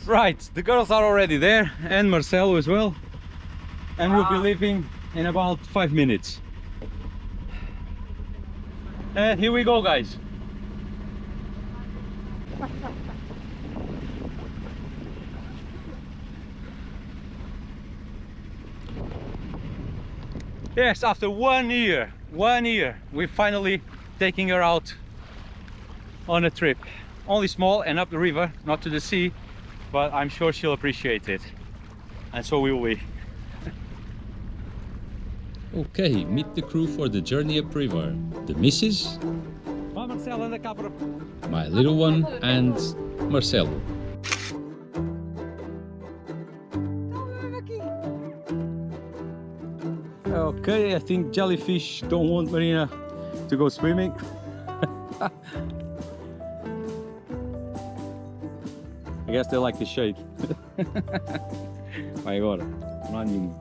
Right, the girls are already there, and Marcelo as well. And we'll be leaving in about 5 minutes. And here we go, guys. Yes, after 1 year, we're finally taking her out on a trip. Only small and up the river, not to the sea, but I'm sure she'll appreciate it. And so will we. Okay, meet the crew for the journey upriver. The missus, my little one, and Marcelo. Okay, I think jellyfish don't want Marina to go swimming. I guess they like the shade. Vai agora, não há nenhum.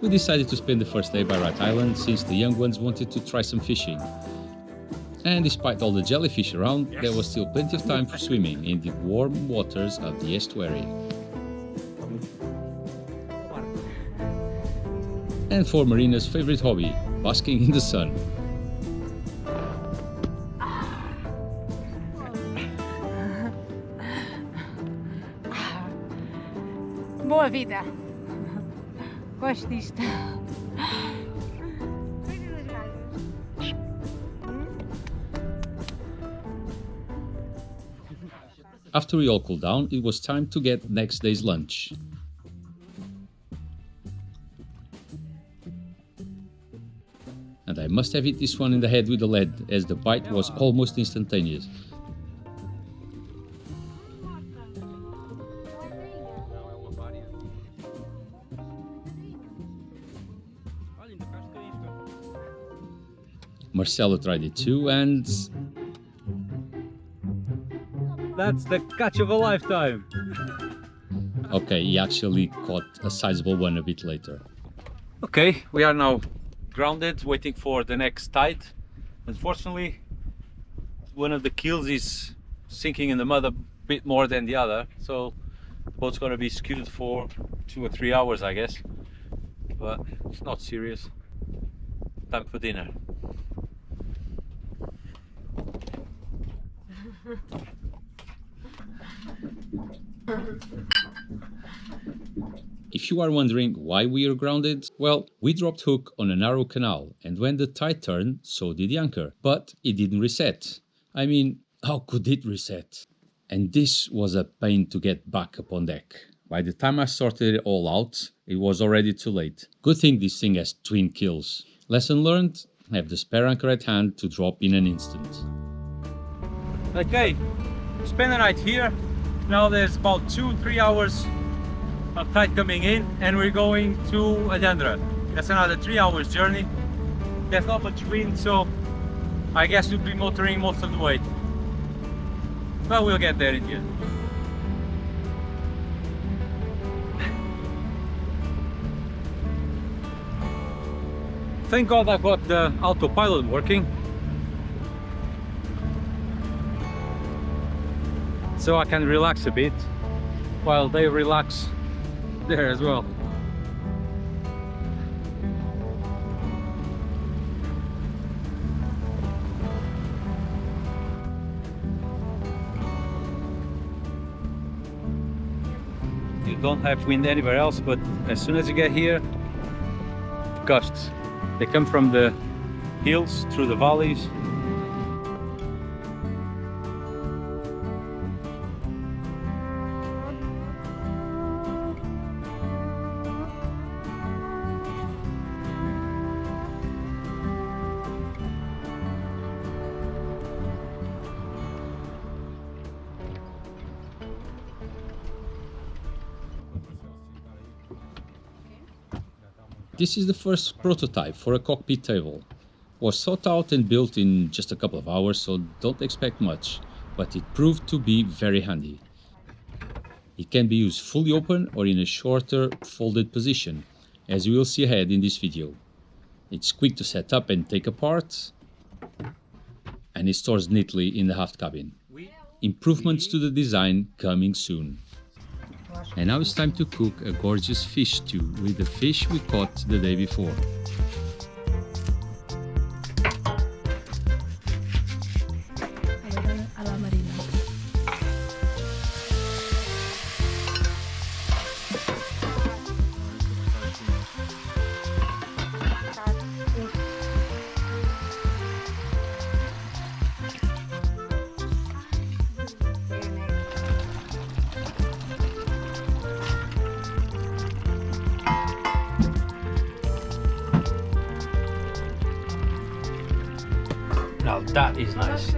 We decided to spend the first day by Rat Island since the young ones wanted to try some fishing. And despite all the jellyfish around, there was still plenty of time for swimming in the warm waters of the estuary. And for Marina's favorite hobby, basking in the sun. Boa vida. Gosto disto. After we all cooled down, it was time to get next day's lunch. And I must have hit this one in the head with the lead, as the bite was almost instantaneous. Marcelo tried it too, and That's the catch of a lifetime. okay, he actually caught a sizable one a bit later. Okay, we are now grounded, waiting for the next tide. Unfortunately, one of the keels is sinking in the mud a bit more than the other, so the boat's going to be skewed for 2 or 3 hours, I guess. But it's not serious. Time for dinner. If you are wondering why we are grounded, well, we dropped hook on a narrow canal, and when the tide turned, so did the anchor. But it didn't reset. I mean, how could it reset? And this was a pain to get back up on deck. By the time I sorted it all out, it was already too late. Good thing this thing has twin kills. Lesson learned, have the spare anchor at hand to drop in an instant. Okay, spend the night here. Now there's about 2-3 hours of tide coming in, and we're going to Adendra. That's another 3 hours journey. There's not much wind, so I guess we'll be motoring most of the way. But we'll get there in the end. Thank God I've got the autopilot working, so I can relax a bit while they relax there as well. You don't have wind anywhere else, but as soon as you get here, gusts. They come from the hills, through the valleys. This is the first prototype for a cockpit table. Was thought out and built in just a couple of hours, so don't expect much, but it proved to be very handy. It can be used fully open or in a shorter folded position, as you will see ahead in this video. It's quick to set up and take apart, and it stores neatly in the aft cabin. Improvements to the design coming soon. And now it's time to cook a gorgeous fish stew with the fish we caught the day before. Now that is nice.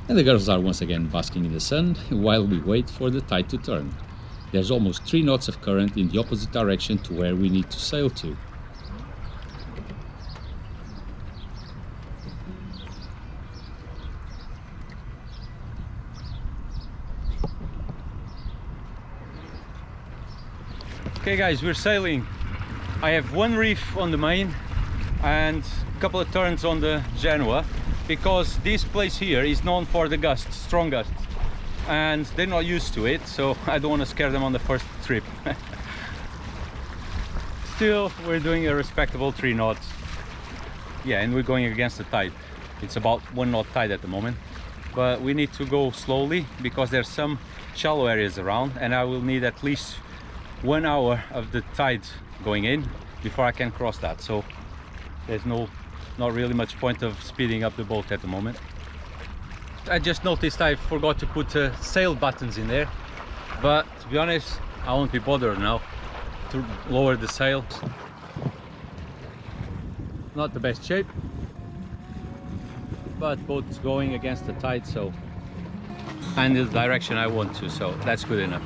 And the girls are once again basking in the sun while we wait for the tide to turn. There's almost 3 knots of current in the opposite direction to where we need to sail to. Okay guys, we're sailing. I have one reef on the main and a couple of turns on the Genoa, because this place here is known for the gusts, strong gusts, and they're not used to it, so I don't want to scare them on the first trip. Still, we're doing a respectable 3 knots. Yeah, and we're going against the tide. It's about 1 knot tide at the moment, but we need to go slowly because there's some shallow areas around, and I will need at least 1 hour of the tide going in before I can cross that, so there's not really much point of speeding up the boat at the moment. I just noticed I forgot to put sail buttons in there, but to be honest I won't be bothered now to lower the sails. Not the best shape, but boat's going against the tide, so, and the direction I want to, so that's good enough.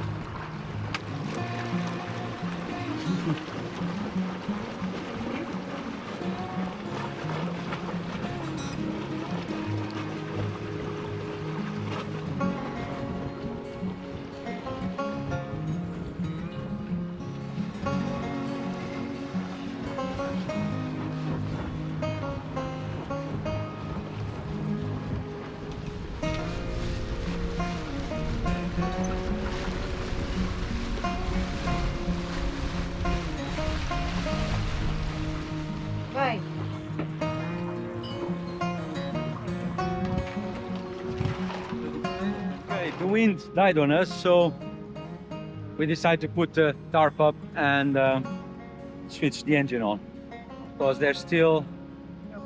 Vai. Okay, the wind died on us, so we decided to put the tarp up and switch the engine on, because there's still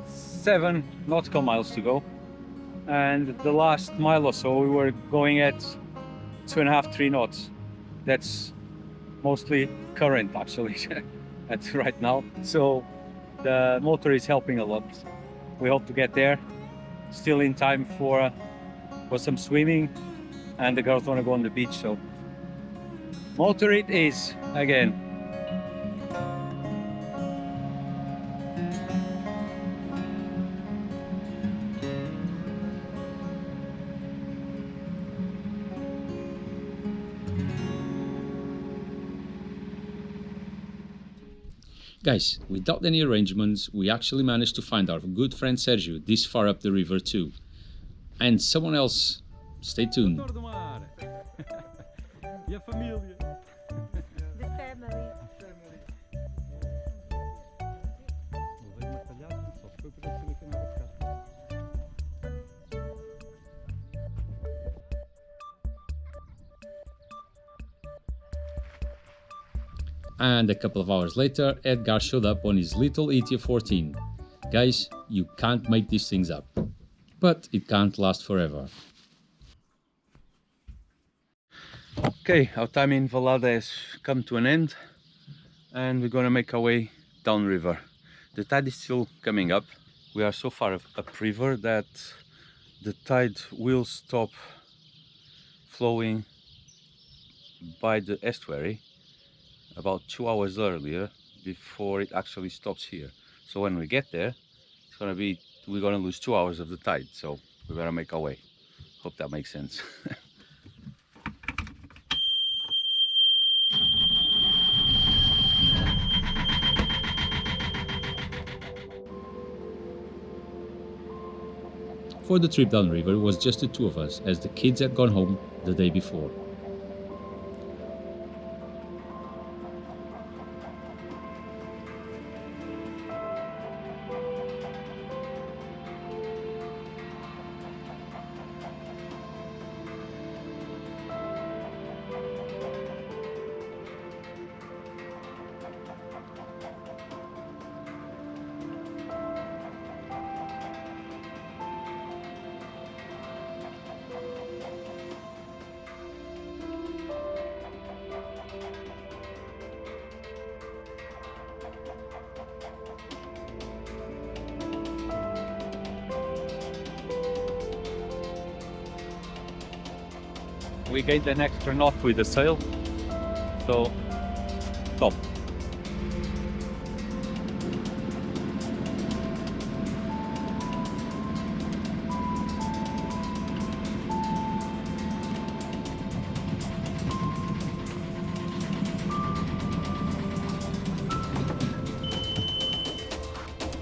7 nautical miles to go, and the last mile or so we were going at 2.5, 3 knots. That's mostly current actually at right now, so the motor is helping a lot. We hope to get there still in time for some swimming, and the girls want to go on the beach, so motor it is again. Guys, without any arrangements, we actually managed to find our good friend Sergio this far up the river too. And someone else. Stay tuned. The family. And a couple of hours later, Edgar showed up on his little ETA 14. Guys, you can't make these things up. But it can't last forever. Okay, our time in Valada has come to an end, and we're gonna make our way downriver. The tide is still coming up. We are so far upriver that the tide will stop flowing by the estuary about 2 hours earlier before it actually stops here. So when we get there, we're gonna lose 2 hours of the tide, so we better make our way. Hope that makes sense. For the trip downriver, it was just the two of us, as the kids had gone home the day before. We gained an extra knot with the sail, so top.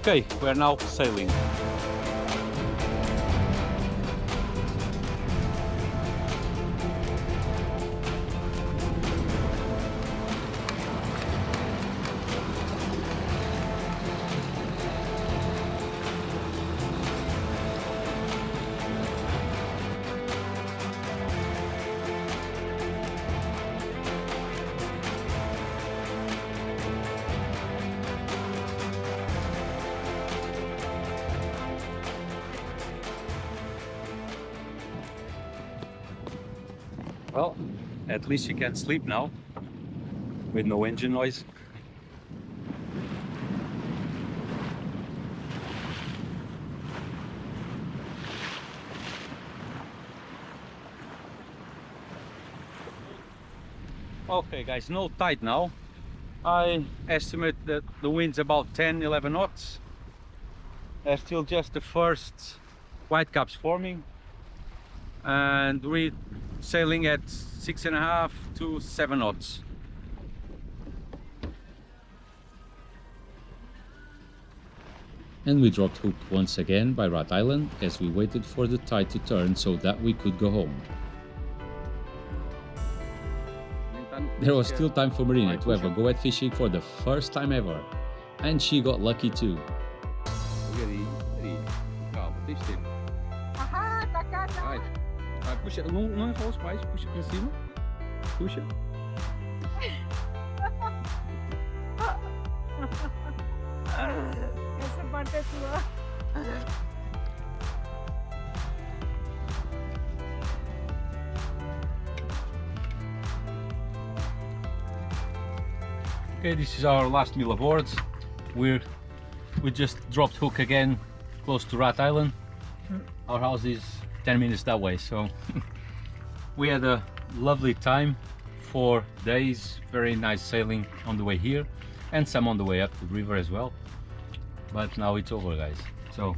Okay, we are now sailing. Well, at least you can sleep now with no engine noise. Okay guys, no tide now. I estimate that the wind's about 10-11 knots. There's still just the first whitecaps forming, and we're sailing at 6.5 to 7 knots. And we dropped hook once again by Rat Island as we waited for the tide to turn so that we could go home. There was still time for Marina to have a go at fishing for the first time ever, and she got lucky too. Ahá, tá cá, tá. Vai, puxa, não enrola mais, puxa pra cima, puxa. Essa parte é tua. Okay, this is our last meal aboard. We just dropped hook again close to Rat Island. Our house is 10 minutes that way, so we had a lovely time. 4 days, very nice sailing on the way here and some on the way up the river as well. But now it's over guys, so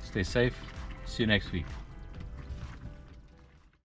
stay safe, see you next week.